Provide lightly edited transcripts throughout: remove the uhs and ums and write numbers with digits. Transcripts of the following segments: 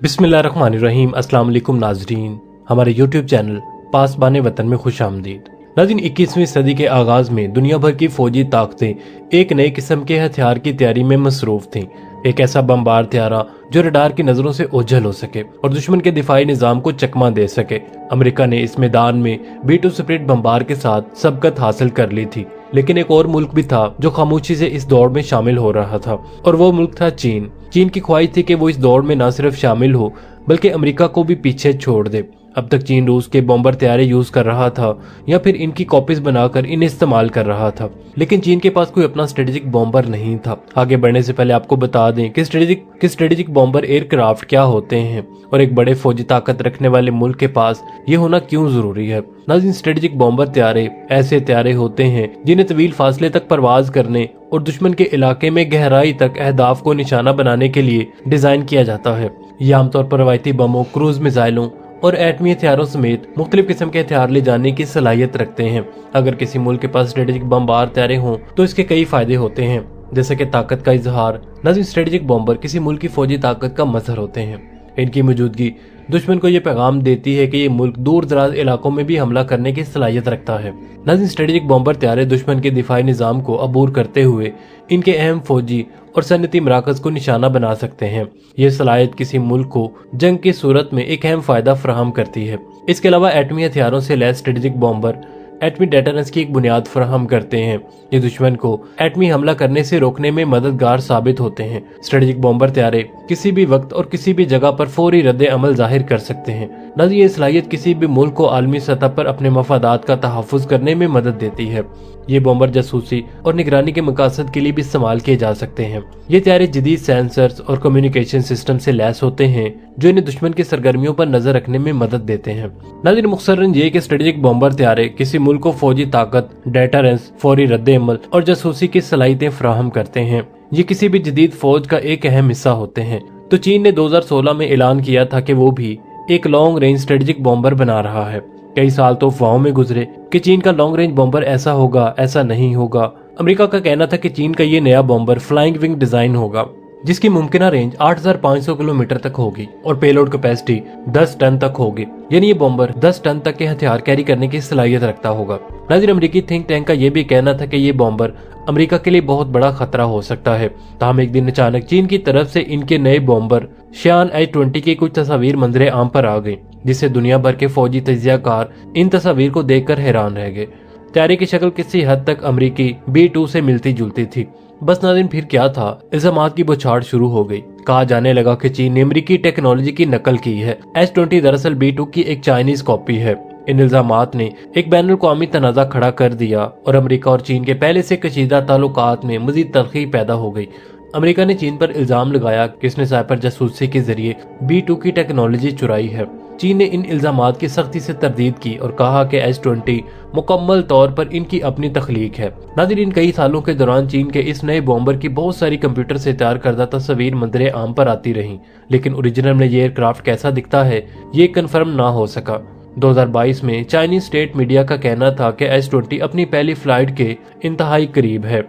बिस्मिल्लाहिर्रहमानिर्रहीम। अस्सलाम वालेकुम नाजरीन, हमारे यूट्यूब चैनल पासबान वतन में खुश आमदीद। नाज़रीन, 21वीं सदी के आगाज में दुनिया भर की फौजी ताकतें एक नए किस्म के हथियार की तैयारी में मसरूफ थीं। एक ऐसा बमबार तैयारा जो रडार की नजरों से ओझल हो सके और दुश्मन के दिफाई निजाम को चकमा दे सके। अमेरिका ने इस मैदान में B-2 स्प्लिट बमबार के साथ सबकत हासिल कर ली थी, लेकिन एक और मुल्क भी था जो खामोशी से इस दौड़ में शामिल हो रहा था, और वो मुल्क था चीन। चीन की ख्वाहिश थी कि वो इस दौड़ में न सिर्फ शामिल हो बल्कि अमेरिका को भी पीछे छोड़ दे। अब तक चीन रूस के बॉम्बर तैयारे यूज कर रहा था या फिर इनकी कॉपीज बनाकर इन्हें इस्तेमाल कर रहा था, लेकिन चीन के पास कोई अपना स्ट्रेटेजिक बॉम्बर नहीं था। आगे बढ़ने से पहले आपको बता दें कि स्ट्रेटेजिक बॉम्बर एयरक्राफ्ट क्या होते हैं और एक बड़े फौजी ताकत रखने वाले मुल्क के पास ये होना क्यों जरूरी है। नाज़रीन, स्ट्रेटेजिक बॉम्बर तैयारे ऐसे तैयारे होते हैं जिन्हें तवील फासले तक परवाज करने और दुश्मन के इलाके में गहराई तक अहदाफ को निशाना बनाने के लिए डिजाइन किया जाता है। ये आमतौर पर रवायती बमों, क्रूज मिसाइलों और एटमी हथियारों समेत मुख्तलिफ किस्म के हथियार ले जाने की सलाहियत रखते हैं। अगर किसी मुल्क के पास स्ट्रेटेजिक बमबार तैयारे हों तो इसके कई फायदे होते हैं, जैसे कि ताकत का इजहार। नाज़रीन, स्ट्रेटेजिक बॉम्बर किसी मुल्क की फौजी ताकत का मजहर होते हैं। इनकी मौजूदगी दुश्मन को यह पैगाम देती है कि ये मुल्क दूर दराज इलाकों में भी हमला करने की सलाहियत रखता है। नाज़रीन, स्ट्रेटेजिक बॉम्बर तैयारे दुश्मन के दिफाई निजाम को अबूर करते हुए इनके अहम फौजी और सनती मराकज को निशाना बना सकते हैं। ये सलाहियत किसी मुल्क को जंग की सूरत में एक अहम फायदा फराहम करती है। इसके अलावा एटमी हथियारों से लैस स्ट्रेटेजिक बॉम्बर एटमी डेटरेंस की एक बुनियाद फराहम करते हैं। ये दुश्मन को एटमी हमला करने से रोकने में मददगार साबित होते हैं। स्ट्रेटेजिक बॉम्बर तैयारे किसी भी वक्त और किसी भी जगह पर फौरी रद्द अमल जाहिर कर सकते हैं। नाज़रीन, ये सलाहियत किसी भी मुल्क को आलमी सतह पर अपने मफादात का तहफ़्फ़ुज़ करने में मदद देती है। ये बॉम्बर जासूसी और निगरानी के मकासद के लिए भी इस्तेमाल किए जा सकते हैं। ये तैयारे जदीद सेंसर्स और कम्युनिकेशन सिस्टम से लैस होते हैं जो इन्हें दुश्मन की सरगर्मियों पर नजर रखने में मदद देते हैं। नाज़रीन, मुख्तसरन ये कि स्ट्रेटेजिक बॉम्बर तैयारे किसी मुल्क को फौजी ताकत, डेटरेंस, फौरी रद्द अमल और जासूसी की सलाहियतें फराहम करते हैं। ये किसी भी जदीद फौज का एक अहम हिस्सा होते हैं। तो चीन ने 2016 में ऐलान किया था कि वो भी एक लॉन्ग रेंज स्ट्रेटेजिक बॉम्बर बना रहा है। कई साल तो अफवाहों में गुजरे कि चीन का लॉन्ग रेंज बॉम्बर ऐसा होगा, ऐसा नहीं होगा। अमेरिका का कहना था कि चीन का ये नया बॉम्बर फ्लाइंग विंग डिजाइन होगा जिसकी मुमकिन रेंज 8500 किलोमीटर तक होगी और पेलोड कैपेसिटी 10 टन तक होगी, यानी ये बॉम्बर 10 टन तक के हथियार कैरी करने की सलाहियत रखता होगा। नाज़रीन, अमेरिकी थिंक टैंक का ये भी कहना था कि ये बॉम्बर अमेरिका के लिए बहुत बड़ा खतरा हो सकता है। ताहम एक दिन अचानक चीन की तरफ से इनके नए बॉम्बर शियान H-20 की कुछ तस्वीर मंजरे आम पर आ गई, जिससे दुनिया भर के फौजी तजियाकार इन तस्वीर को देखकर हैरान रह गए। तैयारी की शक्ल किसी हद तक अमेरिकी B-2 से मिलती जुलती थी। बस नाज़रीन, फिर क्या था, इल्जामात की बौछार शुरू हो गई। कहा जाने लगा कि चीन ने अमेरिकी टेक्नोलॉजी की नकल की है। H-20 दरअसल B-2 की एक चाइनीज कॉपी है। इन इल्जामात ने एक बैनुल-अक़वामी तनाज़ा खड़ा कर दिया और अमेरिका और चीन के पहले से कशीदा ताल्लुकात में मजीद तल्खी पैदा हो गई। अमेरिका ने चीन पर इल्जाम लगाया कि इसने साइबर जासूसी के जरिए B-2 की टेक्नोलॉजी चुराई है। चीन ने इन इल्जामात की सख्ती से तरदीद की और कहा कि H-20 मुकम्मल तौर पर इनकी अपनी तख्लीक है। नाज़रीन, कई सालों के दौरान चीन के इस नए बॉम्बर की बहुत सारी कंप्यूटर से तैयार करदा तस्वीर मंजरे आम पर आती रहीं, लेकिन ओरिजिनल में ये एयरक्राफ्ट कैसा दिखता है ये कन्फर्म ना हो सका। 2022 में चाइनीज स्टेट मीडिया का कहना था कि H-20 अपनी पहली फ्लाइट के इंतहाई करीब है,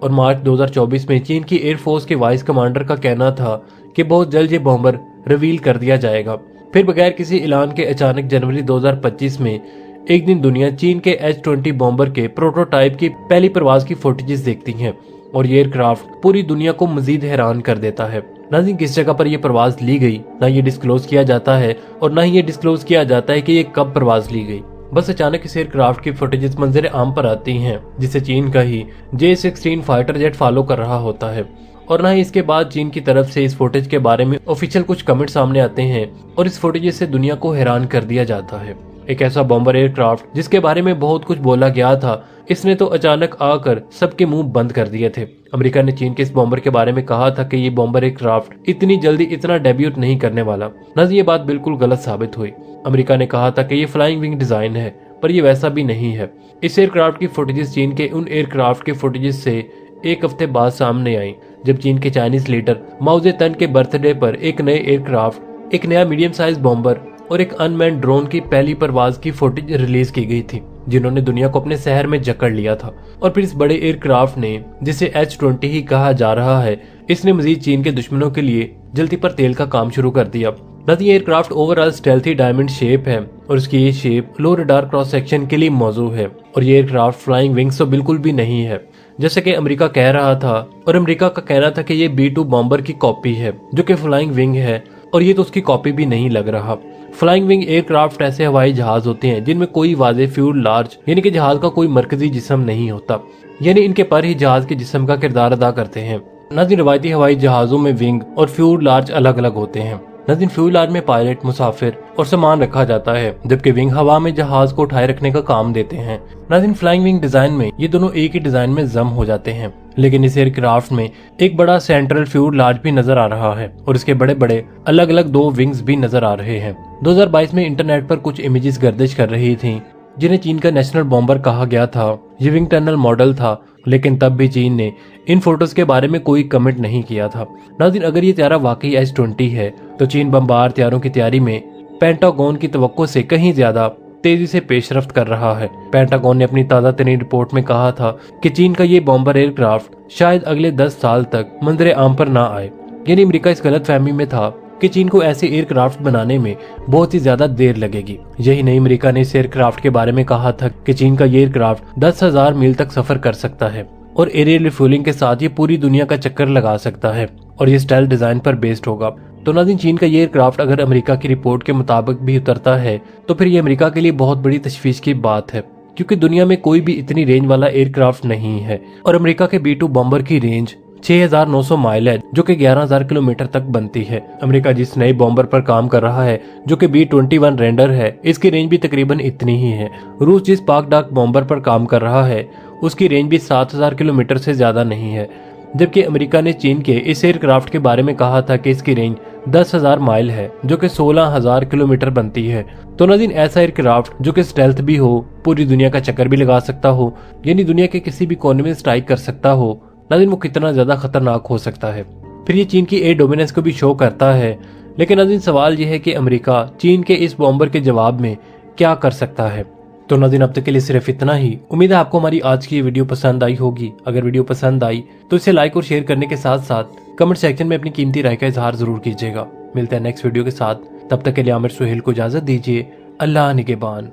और मार्च 2024 में चीन की एयरफोर्स के वाइस कमांडर का कहना था कि बहुत जल्द ये बॉम्बर रिवील कर दिया जाएगा। फिर बगैर किसी ऐलान के अचानक जनवरी 2025 में एक दिन दुनिया चीन के H-20 बॉम्बर के प्रोटोटाइप की पहली परवाज की फुटेजेस देखती है, और ये एयरक्राफ्ट पूरी दुनिया को मजीद हैरान कर देता है। नाज़रीन, किस जगह पर यह परवाज ली गई ना ये डिस्क्लोज किया जाता है और ना ही ये डिस्क्लोज किया जाता है कि ये कब परवाज ली गई। बस अचानक इस एयरक्राफ्ट की फुटेजेस मंजर आम पर आती हैं, जिसे चीन का ही J-16 फाइटर जेट फॉलो कर रहा होता है, और ना ही इसके बाद चीन की तरफ से इस फुटेज के बारे में ऑफिशियल कुछ कमेंट सामने आते हैं और इस फुटेज से दुनिया को हैरान कर दिया जाता है। एक ऐसा बॉम्बर एयरक्राफ्ट जिसके बारे में बहुत कुछ बोला गया था, इसने तो अचानक आकर सबके मुंह बंद कर दिए थे। अमेरिका ने चीन के इस बॉम्बर के बारे में कहा था कि ये बॉम्बर एयरक्राफ्ट इतनी जल्दी इतना डेब्यूट नहीं करने वाला। नाज़रीन, ये बात बिल्कुल गलत साबित हुई। अमेरिका ने कहा था कि ये फ्लाइंग विंग डिजाइन है, पर ये वैसा भी नहीं है। इस एयरक्राफ्ट की फुटेजेस चीन के उन एयरक्राफ्ट के फुटेजेस से एक हफ्ते बाद सामने आई जब चीन के चाइनीज लीडर माओ ज़ेडुंग के बर्थडे पर एक नए एयरक्राफ्ट, एक नया मीडियम साइज बॉम्बर और एक अनमैन्ड ड्रोन की पहली परवाज की फुटेज रिलीज की गई थी, जिन्होंने दुनिया को अपने शहर में जकड़ लिया था। और फिर इस बड़े एयरक्राफ्ट ने, जिसे H-20 ही कहा जा रहा है, इसने मजीद चीन के दुश्मनों के लिए जल्दी पर तेल का काम शुरू कर दिया। नाज़रीन aircraft overall stealthy diamond shape है और उसकी ये शेप लो रडार क्रॉस सेक्शन के लिए मौजू है और ये एयरक्राफ्ट फ्लाइंग विंग्स तो बिल्कुल भी नहीं है जैसे कि अमेरिका कह रहा था। और अमेरिका का कहना था कि ये B-2 बॉम्बर की कॉपी है जो कि फ्लाइंग विंग है और ये तो उसकी कॉपी भी नहीं लग रहा। फ्लाइंग विंग एयरक्राफ्ट ऐसे हवाई जहाज होते हैं जिनमें कोई वाज़ेह फ्यूल लार्ज यानी कि जहाज का कोई मरकजी जिस्म नहीं होता, यानी इनके पर ही जहाज के जिस्म का किरदार अदा करते हैं। नाज़रीन रिवायती हवाई जहाजों में विंग और फ्यूल लार्ज अलग अलग होते हैं। नाज़रीन फ्यूल लार्ज में पायलट, मुसाफिर और सामान रखा जाता है जबकि विंग हवा में जहाज को उठाए रखने का काम देते हैं। नाज़रीन फ्लाइंग विंग डिजाइन में ये दोनों एक ही डिजाइन में जम हो जाते हैं, लेकिन इस एयरक्राफ्ट में एक बड़ा सेंट्रल फ्यूल लार्ज भी नजर आ रहा है और इसके बड़े बड़े अलग अलग 2 विंग्स भी नजर आ रहे हैं। 2022 में इंटरनेट पर कुछ इमेजेस गर्दिश कर रही थी जिन्हें चीन का नेशनल बॉम्बर कहा गया था। ये विंग टनल मॉडल था, लेकिन तब भी चीन ने इन फोटोज के बारे में कोई कमेंट नहीं किया था। नाज़रीन अगर ये त्यारा वाकई S-20 है तो चीन बमबार त्यारों की तैयारी में पेंटागन की तवक्को से कहीं ज्यादा तेजी से पेशरफ्त कर रहा है। पेंटागन ने अपनी ताज़ा तरीन रिपोर्ट में कहा था कि चीन का ये बॉम्बर एयरक्राफ्ट शायद अगले 10 साल तक मंजर आम पर ना आए, यानी अमेरिका इस गलत फहमी में था कि चीन को ऐसे एयरक्राफ्ट बनाने में बहुत ही ज्यादा देर लगेगी। यही नहीं, अमेरिका ने इस एयरक्राफ्ट के बारे में कहा था कि चीन का ये एयरक्राफ्ट 10,000 मील तक सफर कर सकता है और एरियल रिफ्यूलिंग के साथ ये पूरी दुनिया का चक्कर लगा सकता है और ये स्टाइल डिजाइन पर बेस्ड होगा। तो नाज़रीन चीन का ये एयरक्राफ्ट अगर अमेरिका की रिपोर्ट के मुताबिक भी उतरता है तो फिर ये अमेरिका के लिए बहुत बड़ी तशवीश की बात है, क्योंकि दुनिया में कोई भी इतनी रेंज वाला एयरक्राफ्ट नहीं है और अमेरिका के B-2 बॉम्बर की रेंज 6,900 माइल है जो कि 11,000 किलोमीटर तक बनती है। अमेरिका जिस नए बॉम्बर पर काम कर रहा है जो कि B-21 रेंडर है, इसकी रेंज भी तकरीबन इतनी ही है। रूस जिस पाक डाक बॉम्बर पर काम कर रहा है उसकी रेंज भी 7,000 किलोमीटर से ज्यादा नहीं है, जबकि अमेरिका ने चीन के इस एयरक्राफ्ट के बारे में कहा था कि इसकी रेंज 10,000 माइल है जो कि 16,000 किलोमीटर बनती है। तो नाज़रीन ऐसा एयरक्राफ्ट जो कि स्टेल्थ भी हो, पूरी दुनिया का चक्कर भी लगा सकता हो, यानी दुनिया के किसी भी कोने में स्ट्राइक कर सकता हो, नाज़रीन वो कितना ज्यादा खतरनाक हो सकता है। फिर ये चीन की एयर डोमिनेंस को भी शो करता है। लेकिन नाज़रीन सवाल ये है कि अमेरिका चीन के इस बॉम्बर के जवाब में क्या कर सकता है। तो नाज़रीन अब तक के लिए सिर्फ इतना ही। उम्मीद है आपको हमारी आज की ये वीडियो पसंद आई होगी। अगर वीडियो पसंद आई तो इसे लाइक और शेयर करने के साथ साथ कमेंट सेक्शन में अपनी कीमती राय का इजहार जरूर कीजिएगा। मिलते हैं नेक्स्ट वीडियो के साथ, तब तक के लिए आमिर सुहेल को इजाजत दीजिए। अल्लाह निगहबान।